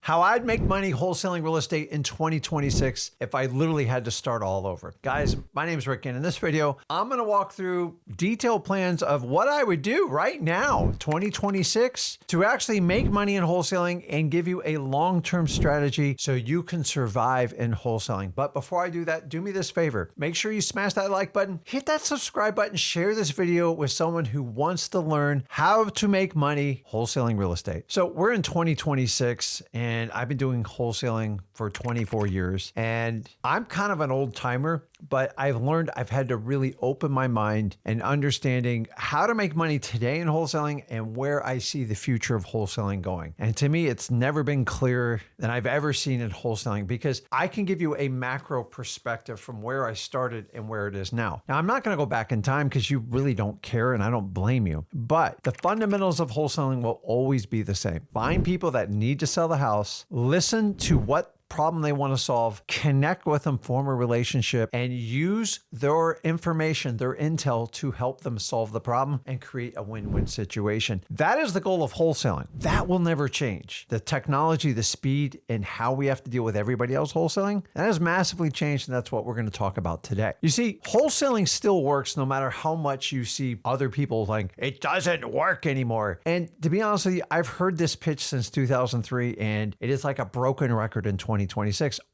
how I'd make money wholesaling real estate in 2026 if I literally had to start all over. Guys, my name is Rick, and in this video, I'm going to walk through detailed plans of what I would do right now, 2026, to actually make money in wholesaling and give you a long-term strategy so you can survive in wholesaling. But before I do that, do me this favor. Make sure you smash that like button, hit that subscribe button, share this video with someone who wants to learn how to make money wholesaling real estate. So we're in 2026 and I've been doing wholesaling for 24 years and I'm kind of an old timer, but I've learned I've had to really open my mind and understanding how to make money today in wholesaling and where I see the future of wholesaling going. And to me, it's never been clearer than I've ever seen in wholesaling because I can give you a macro perspective from where I started and where it is now. Now, I'm not going to go back in time because you really don't care and I don't blame you, but the fundamentals of wholesaling will always be the same. Find people that need to sell the house, listen to what problem they want to solve, connect with them, form a relationship, and use their information, their intel to help them solve the problem and create a win-win situation. That is the goal of wholesaling. That will never change. The technology, the speed, and how we have to deal with everybody else wholesaling, that has massively changed, and that's what we're going to talk about today. You see, wholesaling still works no matter how much you see other people like, it doesn't work anymore. And to be honest with you, I've heard this pitch since 2003, and it is like a broken record in 2026.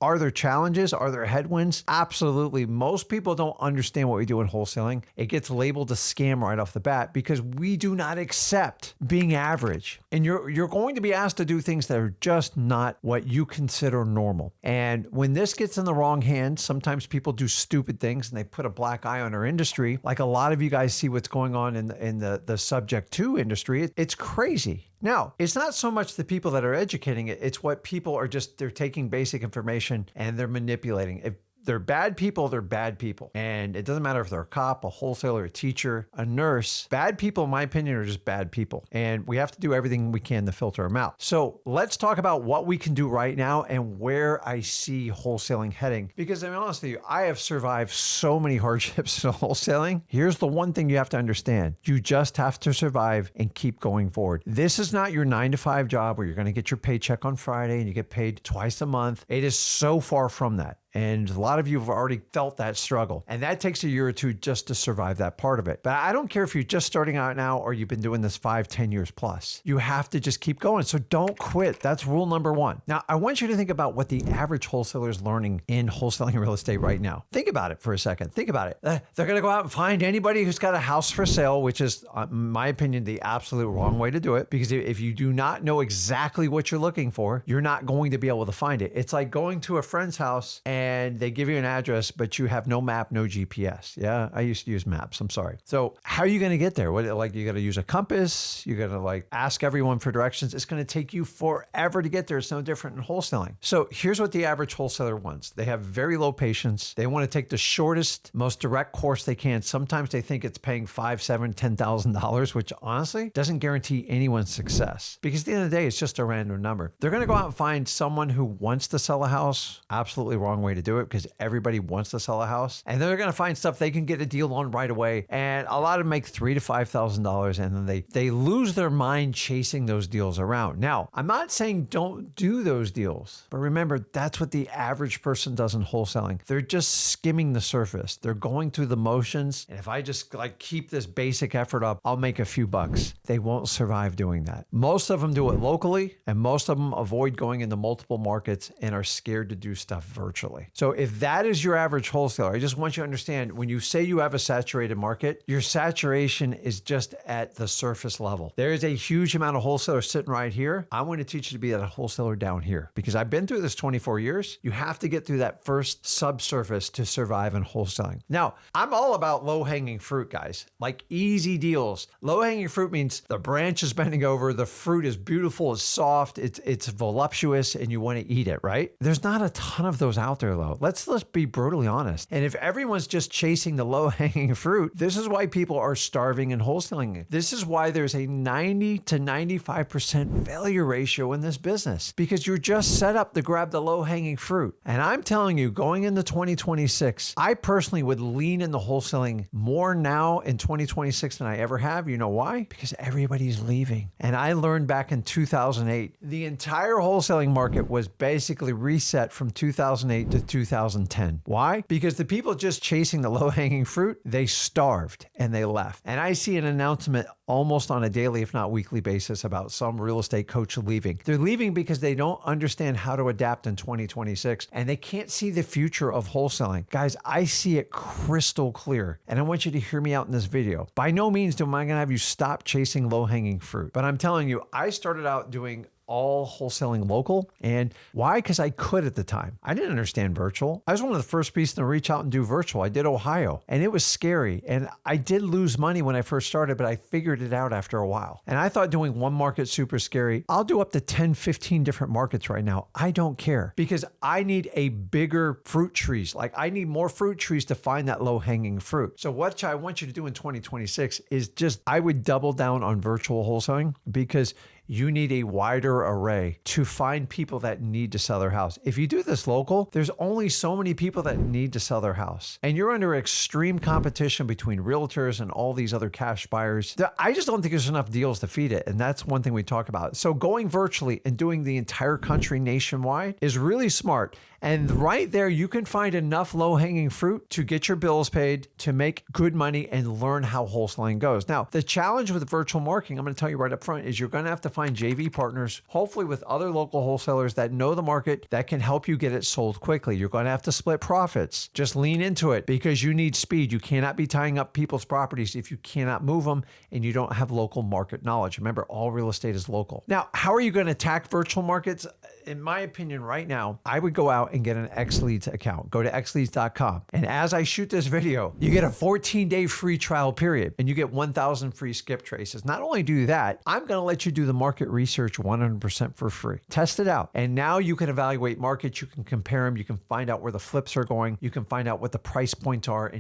Are there challenges? Are there headwinds? Absolutely. Most people don't understand what we do in wholesaling. It gets labeled a scam right off the bat because we do not accept being average. And you're going to be asked to do things that are just not what you consider normal. And when this gets in the wrong hands, sometimes people do stupid things and they put a black eye on our industry. Like a lot of you guys see what's going on in the subject to industry. It's crazy. Now, it's not so much the people that are educating it, it's what people are they're taking basic information and they're manipulating. If they're bad people, they're bad people. And it doesn't matter if they're a cop, a wholesaler, a teacher, a nurse. Bad people, in my opinion, are just bad people. And we have to do everything we can to filter them out. So let's talk about what we can do right now and where I see wholesaling heading. Because to be honest with you, I have survived so many hardships in wholesaling. Here's the one thing you have to understand. You just have to survive and keep going forward. This is not your 9-to-5 job where you're going to get your paycheck on Friday and you get paid twice a month. It is so far from that. And a lot of you have already felt that struggle. And that takes a year or two just to survive that part of it. But I don't care if you're just starting out now or you've been doing this 5-10 years plus. You have to just keep going. So don't quit. That's rule number one. Now, I want you to think about what the average wholesaler is learning in wholesaling real estate right now. Think about it for a second. Think about it. They're going to go out and find anybody who's got a house for sale, which is, in my opinion, the absolute wrong way to do it. Because if you do not know exactly what you're looking for, you're not going to be able to find it. It's like going to a friend's house and they give you an address, but you have no map, no GPS. Yeah, I used to use maps. I'm sorry. So how are you going to get there? You got to use a compass. You got to ask everyone for directions. It's going to take you forever to get there. It's no different in wholesaling. So here's what the average wholesaler wants. They have very low patience. They want to take the shortest, most direct course they can. Sometimes they think it's paying $5,000, $7,000, $10,000, which honestly doesn't guarantee anyone's success because at the end of the day, it's just a random number. They're going to go out and find someone who wants to sell a house. Absolutely wrong way to do it because everybody wants to sell a house, and they're going to find stuff they can get a deal on right away. And a lot of them make $3,000 to $5,000, and then they lose their mind chasing those deals around. Now, I'm not saying don't do those deals, but remember, that's what the average person does in wholesaling. They're just skimming the surface. They're going through the motions, and if I just keep this basic effort up, I'll make a few bucks. They won't survive doing that. Most of them do it locally, and most of them avoid going into multiple markets and are scared to do stuff virtually. So if that is your average wholesaler, I just want you to understand when you say you have a saturated market, your saturation is just at the surface level. There is a huge amount of wholesalers sitting right here. I want to teach you to be at a wholesaler down here because I've been through this 24 years. You have to get through that first subsurface to survive in wholesaling. Now, I'm all about low-hanging fruit, guys, like easy deals. Low-hanging fruit means the branch is bending over, the fruit is beautiful, it's soft, it's voluptuous, and you want to eat it, right? There's not a ton of those out there very low. Let's be brutally honest. And if everyone's just chasing the low-hanging fruit, this is why people are starving and wholesaling. This is why there's a 90 to 95% failure ratio in this business, because you're just set up to grab the low-hanging fruit. And I'm telling you, going into 2026, I personally would lean into wholesaling more now in 2026 than I ever have. You know why? Because everybody's leaving. And I learned back in 2008, the entire wholesaling market was basically reset from 2008 to 2010. Why? Because the people just chasing the low-hanging fruit, they starved and they left. And I see an announcement almost on a daily, if not weekly basis about some real estate coach leaving. They're leaving because they don't understand how to adapt in 2026 and they can't see the future of wholesaling. Guys, I see it crystal clear and I want you to hear me out in this video. By no means am I going to have you stop chasing low-hanging fruit, but I'm telling you, I started out doing all wholesaling local. And why? Because I could at the time. I didn't understand virtual. I was one of the first people to reach out and do virtual. I did Ohio and it was scary. And I did lose money when I first started, but I figured it out after a while. And I thought doing one market super scary. I'll do up to 10, 15 different markets right now. I don't care because I need a bigger fruit trees. Like I need more fruit trees to find that low hanging fruit. So what I want you to do in 2026 is I would double down on virtual wholesaling because you need a wider array to find people that need to sell their house. If you do this local, there's only so many people that need to sell their house. And you're under extreme competition between realtors and all these other cash buyers. I just don't think there's enough deals to feed it. And that's one thing we talk about. So going virtually and doing the entire country nationwide is really smart. And right there, you can find enough low-hanging fruit to get your bills paid, to make good money, and learn how wholesaling goes. Now, the challenge with virtual marketing, I'm going to tell you right up front, is you're going to have to find JV partners, hopefully with other local wholesalers that know the market, that can help you get it sold quickly. You're going to have to split profits. Just lean into it because you need speed. You cannot be tying up people's properties if you cannot move them and you don't have local market knowledge. Remember, all real estate is local. Now, how are you going to attack virtual markets? In my opinion, right now, I would go out and get an XLeads account. Go to xleads.com. And as I shoot this video, you get a 14-day free trial period and you get 1,000 free skip traces. Not only do that, I'm going to let you do the market research 100% for free. Test it out. And now you can evaluate markets. You can compare them. You can find out where the flips are going. You can find out what the price points are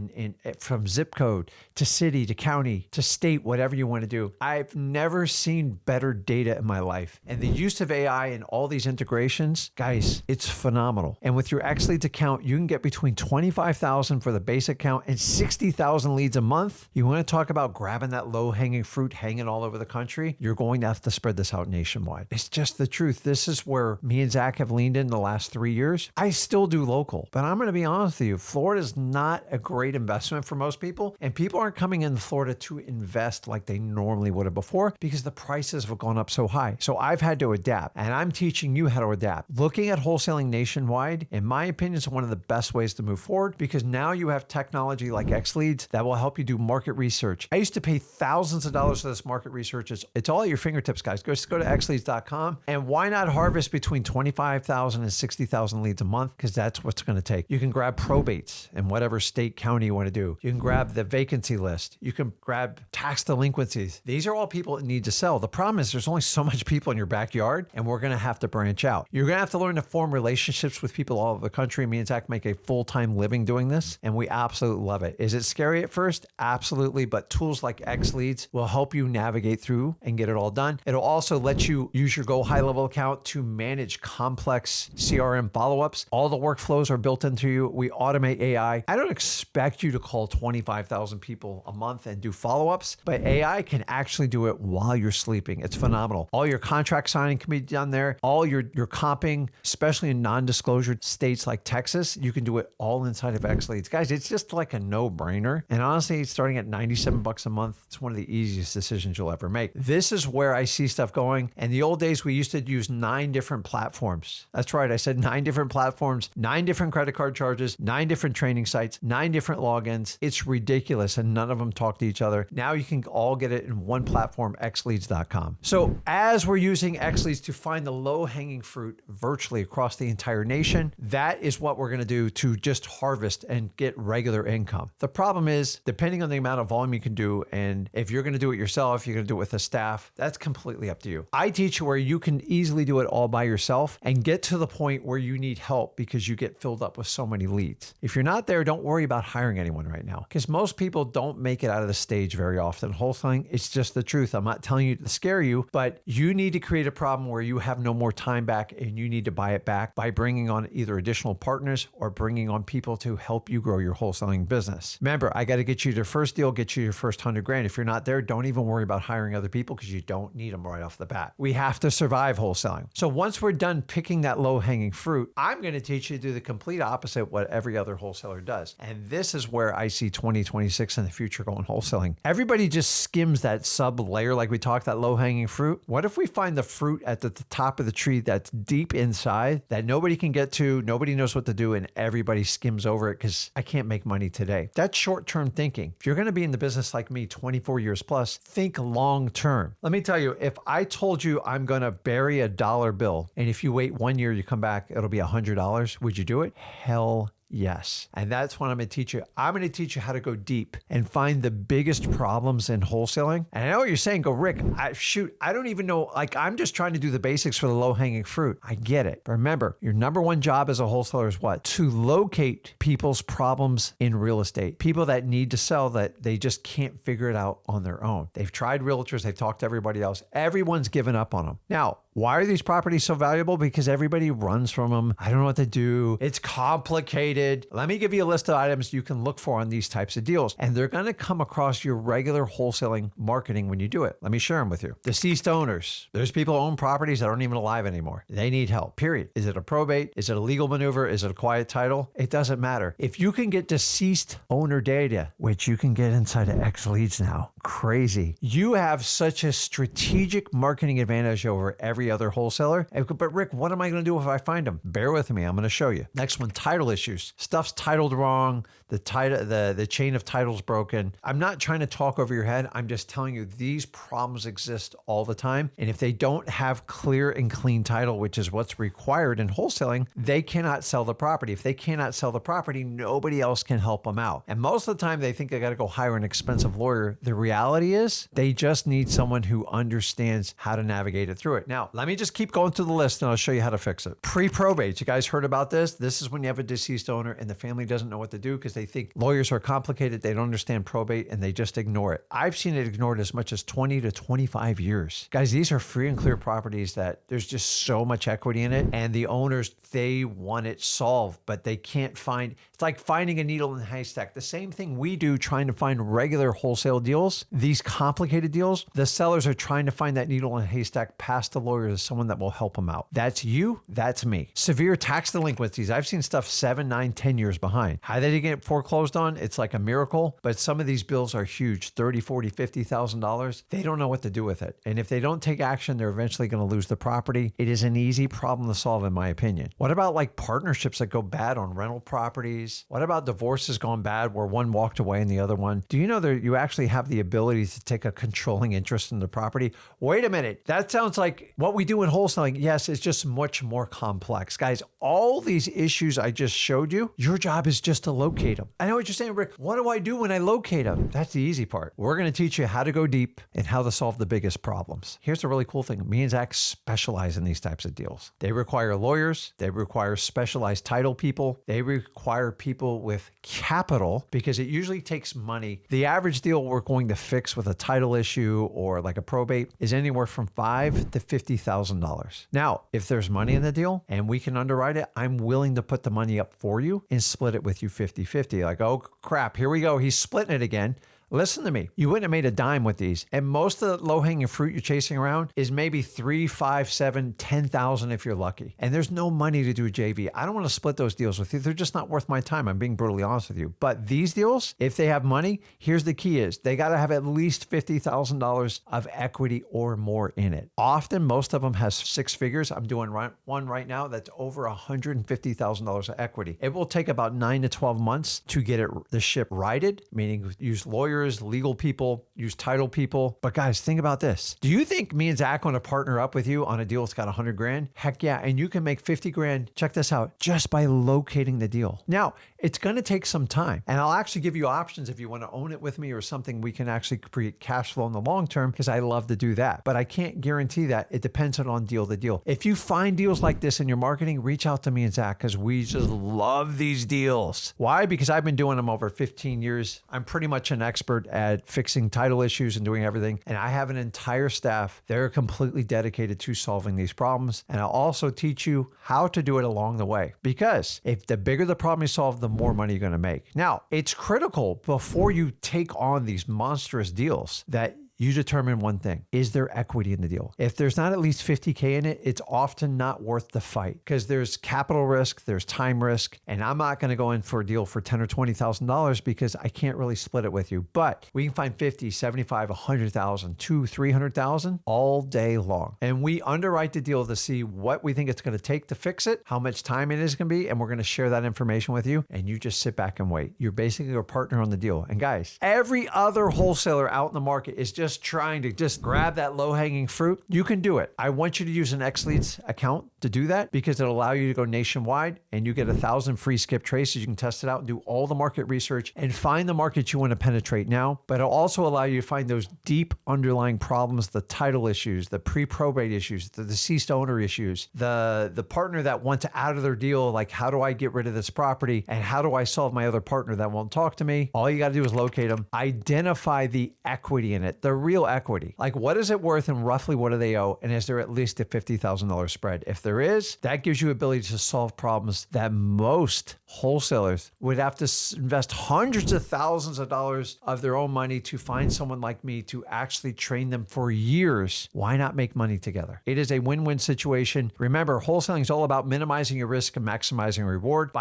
from zip code to city to county to state, whatever you want to do. I've never seen better data in my life. And the use of AI and all these integrations, guys, it's phenomenal. And with your XLeads account, you can get between 25,000 for the basic account and 60,000 leads a month. You want to talk about grabbing that low-hanging fruit hanging all over the country? You're going to have to spread this out nationwide. It's just the truth. This is where me and Zach have leaned in the last 3 years. I still do local, but I'm going to be honest with you. Florida is not a great investment for most people, and people aren't coming into Florida to invest like they normally would have before because the prices have gone up so high. So I've had to adapt, and I'm teaching you how to adapt. Looking at wholesaling nationwide, in my opinion, is one of the best ways to move forward because now you have technology like XLeads that will help you do market research. I used to pay thousands of dollars for this market research. It's all at your fingertips, guys. Just go to xleads.com, and why not harvest between 25,000 and 60,000 leads a month? Because that's what's going to take. You can grab probates in whatever state, county you want to do. You can grab the vacancy list. You can grab tax delinquencies. These are all people that need to sell. The problem is there's only so much people in your backyard, and we're going to have to branch out. You're going to have to learn to form relationships with people all over the country. Me and Zach make a full-time living doing this, and we absolutely love it. Is it scary at first? Absolutely, but tools like XLeads will help you navigate through and get it all done. It'll also let you use your Go High Level account to manage complex CRM follow-ups. All the workflows are built into you. We automate AI. I don't expect you to call 25,000 people a month and do follow-ups, but AI can actually do it while you're sleeping. It's phenomenal. All your contract signing can be done there. All your comping, especially in non-disclosure states like Texas, you can do it all inside of XLeads. Guys, it's just like a no-brainer. And honestly, starting at $97 a month, it's one of the easiest decisions you'll ever make. This is where I see stuff going. In the old days, we used to use 9 different platforms. That's right. I said 9 different platforms, 9 different credit card charges, 9 different training sites, 9 different logins. It's ridiculous. And none of them talk to each other. Now you can all get it in one platform, xleads.com. So as we're using XLeads to find the low-hanging fruit virtually across the entire nation, commission. That is what we're going to do to just harvest and get regular income. The problem is, depending on the amount of volume you can do, and if you're going to do it yourself, you're going to do it with a staff, that's completely up to you. I teach you where you can easily do it all by yourself and get to the point where you need help because you get filled up with so many leads. If you're not there, don't worry about hiring anyone right now, because most people don't make it out of the stage very often. Wholesaling, it's just the truth. I'm not telling you to scare you, but you need to create a problem where you have no more time back and you need to buy it back by bringing on either additional partners or bringing on people to help you grow your wholesaling business. Remember, I got to get you your first deal, get you your first 100 grand. If you're not there, don't even worry about hiring other people because you don't need them right off the bat. We have to survive wholesaling. So once we're done picking that low-hanging fruit, I'm going to teach you to do the complete opposite of what every other wholesaler does. And this is where I see 2026 in the future going wholesaling. Everybody just skims that sub layer like we talked, that low-hanging fruit. What if we find the fruit at the top of the tree that's deep inside that nobody can get to, nobody knows what to do, and everybody skims over it because I can't make money today? That's short-term thinking. If you're going to be in the business like me, 24 years plus, think long-term. Let me tell you, if I told you I'm going to bury a dollar bill, and if you wait 1 year, you come back, it'll be $100, would you do it? Hell yes. And that's what I'm going to teach you. I'm going to teach you how to go deep and find the biggest problems in wholesaling. And I know what you're saying, go, Rick, I don't even know. Like, I'm just trying to do the basics for the low hanging fruit. I get it. But remember, your number one job as a wholesaler is what? To locate people's problems in real estate. People that need to sell that they just can't figure it out on their own. They've tried realtors. They've talked to everybody else. Everyone's given up on them. Now, why are these properties so valuable? Because everybody runs from them. I don't know what to do. It's complicated. Let me give you a list of items you can look for on these types of deals. And they're going to come across your regular wholesaling marketing when you do it. Let me share them with you. Deceased owners. There's people who own properties that aren't even alive anymore. They need help, period. Is it a probate? Is it a legal maneuver? Is it a quiet title? It doesn't matter. If you can get deceased owner data, which you can get inside of X Leads now, crazy. You have such a strategic marketing advantage over every other wholesaler. But Rick, what am I going to do if I find them? Bear with me. I'm going to show you. Next one, title issues. Stuff's titled wrong. The chain of title's broken. I'm not trying to talk over your head. I'm just telling you these problems exist all the time. And if they don't have clear and clean title, which is what's required in wholesaling, they cannot sell the property. If they cannot sell the property, nobody else can help them out. And most of the time they think they got to go hire an expensive lawyer. The reality is they just need someone who understands how to navigate it through it. Now, let me just keep going through the list and I'll show you how to fix it. Pre-probate. You guys heard about this? This is when you have a deceased owner and the family doesn't know what to do because they think lawyers are complicated. They don't understand probate and they just ignore it. I've seen it ignored as much as 20 to 25 years. Guys, these are free and clear properties that there's just so much equity in it. And the owners, they want it solved, but they can't find, it's like finding a needle in a haystack. The same thing we do trying to find regular wholesale deals. These complicated deals, the sellers are trying to find that needle in a haystack past the lawyer as someone that will help them out. That's you, that's me. Severe tax delinquencies. I've seen stuff 7, 9, 10 years behind. How did they get foreclosed on? It's like a miracle, but some of these bills are huge, $30,000, $40,000, $50,000. They don't know what to do with it. And if they don't take action, they're eventually going to lose the property. It is an easy problem to solve, in my opinion. What about like partnerships that go bad on rental properties? What about divorces gone bad where one walked away and the other one? Do you know that you actually have the ability to take a controlling interest in the property? Wait a minute. That sounds like what we do in wholesaling. Yes, it's just much more complex. Guys, all these issues I just showed you, your job is just to locate them. I know what you're saying, Rick. What do I do when I locate them? That's the easy part. We're going to teach you how to go deep and how to solve the biggest problems. Here's the really cool thing. Me and Zach specialize in these types of deals. They require lawyers. They require specialized title people. They require people with capital because it usually takes money. The average deal we're going to fix with a title issue or like a probate is anywhere from $5,000 to $50,000. Now, if there's money in the deal and we can underwrite it, I'm willing to put the money up for you and split it with you 50-50. Like, oh crap, here we go. He's splitting it again. Listen to me. You wouldn't have made a dime with these. And most of the low-hanging fruit you're chasing around is maybe 3, 5, 7, 10,000 if you're lucky. And there's no money to do a JV. I don't want to split those deals with you. They're just not worth my time. I'm being brutally honest with you. But these deals, if they have money, here's the key is they got to have at least $50,000 of equity or more in it. Often, most of them has 6 figures. I'm doing one right now that's over $150,000 of equity. It will take about 9 to 12 months to get the ship righted, meaning use lawyers lawyers, legal people, use title people. But guys, think about this. Do you think me and Zach want to partner up with you on a deal that's got 100 grand? Heck yeah. And you can make 50 grand. Check this out, just by locating the deal. Now, it's going to take some time, and I'll actually give you options if you want to own it with me or something. We can actually create cash flow in the long term, because I love to do that. But I can't guarantee that. It depends on deal to deal. If you find deals like this in your marketing, reach out to me and Zach, because we just love these deals. Why? Because I've been doing them over 15 years. I'm pretty much an expert at fixing title issues and doing everything. And I have an entire staff. They're completely dedicated to solving these problems. And I'll also teach you how to do it along the way. Because if the bigger the problem you solve, the more money you're going to make. Now, it's critical before you take on these monstrous deals that you determine one thing. Is there equity in the deal? If there's not at least 50K in it, it's often not worth the fight, because there's capital risk, there's time risk, and I'm not going to go in for a deal for $10,000 or $20,000 because I can't really split it with you. But we can find 50, 75, 100,000, 200,000, 300,000 all day long. And we underwrite the deal to see what we think it's going to take to fix it, how much time it is going to be, and we're going to share that information with you. And you just sit back and wait. You're basically a partner on the deal. And guys, every other wholesaler out in the market is just trying to just grab that low-hanging fruit. You can do it. I want you to use an XLeads account to do that, because it'll allow you to go nationwide, and you get 1,000 free skip traces. You can test it out and do all the market research and find the market you want to penetrate now. But it'll also allow you to find those deep underlying problems, the title issues, the pre-probate issues, the deceased owner issues, the partner that wants out of their deal, like, how do I get rid of this property, and how do I solve my other partner that won't talk to me? All you got to do is locate them, identify the equity in it, the real equity. Like, what is it worth and roughly what do they owe? And is there at least a $50,000 spread? If there is, that gives you ability to solve problems that most wholesalers would have to invest hundreds of thousands of dollars of their own money to find someone like me to actually train them for years. Why not make money together? It is a win-win situation. Remember, wholesaling is all about minimizing your risk and maximizing reward.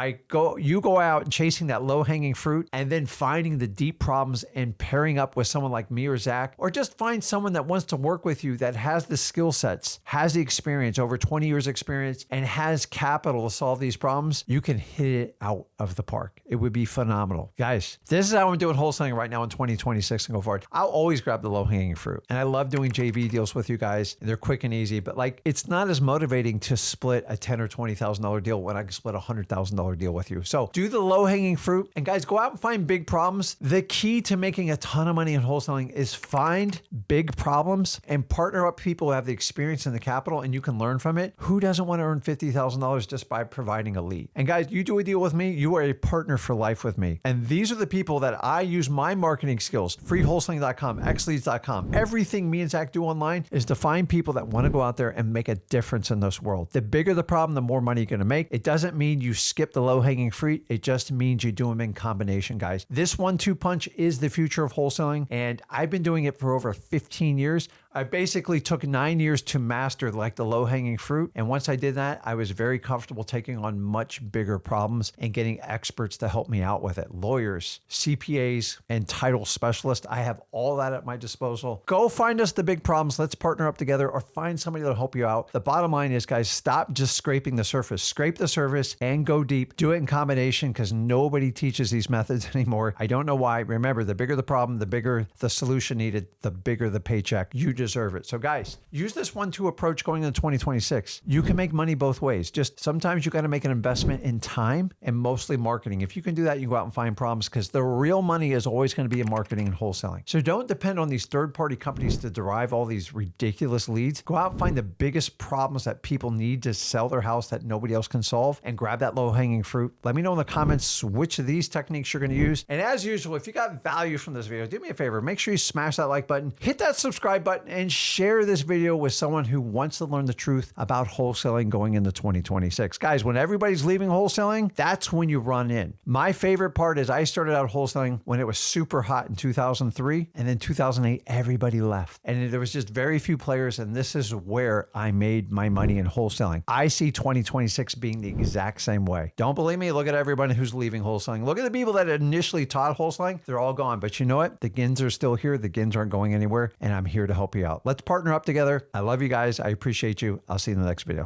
You go out and chasing that low-hanging fruit, and then finding the deep problems and pairing up with someone like me or Zach, or just find someone that wants to work with you that has the skill sets, has the experience, over 20 years experience, and has capital to solve these problems. You can hit it out of the park. It would be phenomenal. Guys, this is how I'm doing wholesaling right now in 2026 and go forward. I'll always grab the low-hanging fruit. And I love doing JV deals with you guys. They're quick and easy, but like, it's not as motivating to split a $10,000 or $20,000 deal when I can split a $100,000 deal with you. So do the low-hanging fruit, and guys, go out and find big problems. The key to making a ton of money in wholesaling is find big problems and partner up people who have the experience and the capital, and you can learn from it. Who doesn't want to earn $50,000 just by providing a lead? And guys, you do a deal with me, you are a partner for life with me. And these are the people that I use my marketing skills, freewholesaling.com, xleads.com. Everything me and Zach do online is to find people that want to go out there and make a difference in this world. The bigger the problem, the more money you're going to make. It doesn't mean you skip the low-hanging fruit. It just means you do them in combination, guys. This 1-2 punch is the future of wholesaling, and I've been doing it for over 15 years. I basically took 9 years to master like the low-hanging fruit. And once I did that, I was very comfortable taking on much bigger problems and getting experts to help me out with it. Lawyers, CPAs, and title specialists. I have all that at my disposal. Go find us the big problems. Let's partner up together, or find somebody that'll help you out. The bottom line is, guys, stop just scraping the surface. Scrape the surface and go deep. Do it in combination, because nobody teaches these methods anymore. I don't know why. Remember, the bigger the problem, the bigger the solution needed, the bigger the paycheck. You deserve it. So guys, use this 1-2 approach going into 2026. You can make money both ways. Just sometimes you got to make an investment in time and mostly marketing. If you can do that, you can go out and find problems, because the real money is always going to be in marketing and wholesaling. So don't depend on these third-party companies to derive all these ridiculous leads. Go out and find the biggest problems that people need to sell their house that nobody else can solve, and grab that low-hanging fruit. Let me know in the comments which of these techniques you're going to use. And as usual, if you got value from this video, do me a favor, make sure you smash that like button, hit that subscribe button, and share this video with someone who wants to learn the truth about wholesaling going into 2026. Guys, when everybody's leaving wholesaling, that's when you run in. My favorite part is I started out wholesaling when it was super hot in 2003, and then 2008, everybody left. And there was just very few players, and this is where I made my money in wholesaling. I see 2026 being the exact same way. Don't believe me? Look at everybody who's leaving wholesaling. Look at the people that initially taught wholesaling. They're all gone. But you know what? The Gins are still here. The Gins aren't going anywhere, and I'm here to help you out. Let's partner up together. I love you guys. I appreciate you. I'll see you in the next video.